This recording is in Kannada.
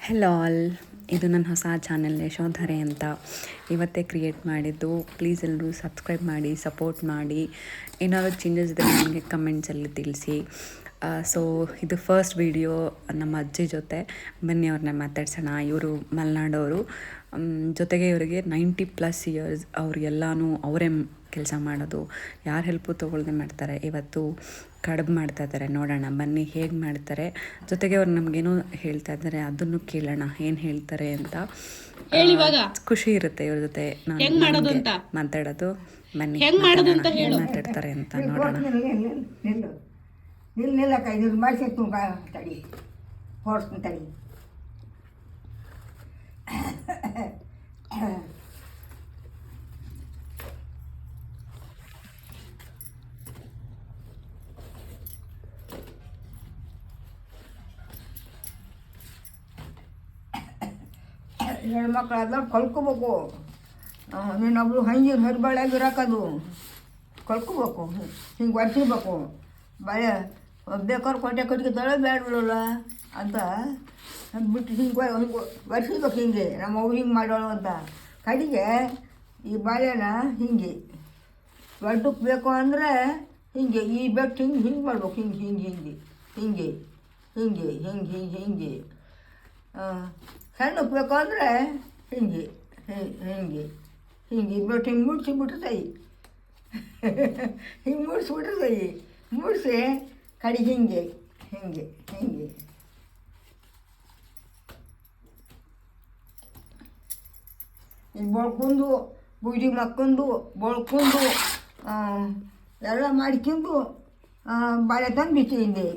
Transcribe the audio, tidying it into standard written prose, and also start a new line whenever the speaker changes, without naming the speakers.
ಹೆಲೋ ಆಲ್, ಇದು ನನ್ನ ಹೊಸ ಚಾನೆಲ್ ಯಶೋಧರೆ ಅಂತ ಇವತ್ತೇ ಕ್ರಿಯೇಟ್ ಮಾಡಿದ್ದು. ಪ್ಲೀಸ್ ಎಲ್ಲರೂ ಸಬ್ಸ್ಕ್ರೈಬ್ ಮಾಡಿ, ಸಪೋರ್ಟ್ ಮಾಡಿ. ಏನಾದರೂ ಚೇಂಜಸ್ ಇದ್ದರೆ ನನಗೆ ಕಮೆಂಟ್ಸಲ್ಲಿ ತಿಳಿಸಿ. ಸೊ ಇದು ಫಸ್ಟ್ ವಿಡಿಯೋ ನಮ್ಮ ಅಜ್ಜಿ ಜೊತೆ. ಬನ್ನಿ ಅವ್ರನ್ನ ಮಾತಾಡ್ಸೋಣ. ಇವರು ಮಲೆನಾಡವರು, ಜೊತೆಗೆ ಇವರಿಗೆ 90+ ಇಯರ್ಸ್. ಅವ್ರಿಗೆಲ್ಲನೂ ಅವರೇ ಕೆಲಸ ಮಾಡೋದು, ಯಾರು ಹೆಲ್ಪು ತೊಗೊಳ್ದೆ ಮಾಡ್ತಾರೆ. ಇವತ್ತು ಕಡುಬು ಮಾಡ್ತಾಯಿದ್ದಾರೆ, ನೋಡೋಣ ಬನ್ನಿ ಹೇಗೆ ಮಾಡ್ತಾರೆ. ಜೊತೆಗೆ ಅವ್ರು ನಮಗೇನೋ ಹೇಳ್ತಾ ಇದ್ದಾರೆ, ಅದನ್ನು ಕೇಳೋಣ ಏನು ಹೇಳ್ತಾರೆ ಅಂತ. ಖುಷಿ ಇರುತ್ತೆ ಇವ್ರ ಜೊತೆ ನಾನು ಮಾತಾಡೋದು. ಬನ್ನಿ ಏನು ಮಾತಾಡ್ತಾರೆ ಅಂತ ನೋಡೋಣ.
ಹೆಣ್ಮಕ್ಳಾದ ಕಲ್ಕೋಬೇಕು. ನೀನೊಬ್ಳು ಹಂಗೆ ಹರಿಬಾಳಾಗಿರೋಕದು ಕಲ್ಕೋಬೇಕು. ಹಿಂಗೆ ಒರೆಸಿರ್ಬೇಕು. ಬಳೆ ಬೇಕಾದ್ರೆ ಕೊಟ್ಟೆ ಕಟ್ಟಿಗೆ ತಳ ಬೇಡಲ್ಲ ಅಂತ ಬಿಟ್ಟು ಹಿಂಗೆ ಒರೆಸಿರ್ಬೇಕು. ಹಿಂಗೆ ನಮ್ಮ ಅವ್ರು ಹಿಂಗೆ ಮಾಡೋಳು ಅಂತ ಕಡೆಗೆ ಈ ಬಾಳೆನ ಹಿಂಗೆ ದೊಡ್ಡಕ್ಕೆ ಬೇಕು ಅಂದರೆ ಹಿಂಗೆ ಈ ಬೆಟ್ಟು ಹಿಂಗೆ ಹಿಂಗೆ ಮಾಡ್ಬೇಕು. ಹಿಂಗೆ ಹಿಂಗೆ ಹಿಂಗೆ ಹಿಂಗೆ ಹಿಂಗೆ ಹಿಂಗೆ ಹಿಂಗೆ ಹಿಂಗೆ ಸಣ್ಣಕ್ಕೆ ಬೇಕು ಅಂದರೆ ಹಿಂಗೆ ಹಿಂಗೆ ಹಿಂಗೆ ಬೆಟ್ಟು ಹಿಂಗೆ ಮುಡ್ಸಿಬಿಟ್ರೆ ಸೈ ಹಿಂಗೆ ಮುಡ್ಸಿಬಿಟ್ರೆ ಸೈ. ಮುಡಿಸಿ ಕಡೆಗೆ ಹಿಂಗೆ ಹಿಂಗೆ ಹಿಂಗೆ ಈಗ ಬಳ್ಕೊಂಡು ಬೂದಿ ಮಕ್ಕೊಂಡು ಬಳ್ಕೊಂಡು ಎಲ್ಲ ಮಾಡ್ಕೊಂಡು ಬಾಳೆ ತಂದು ಬಿಸಿ ಹಿಂದೆ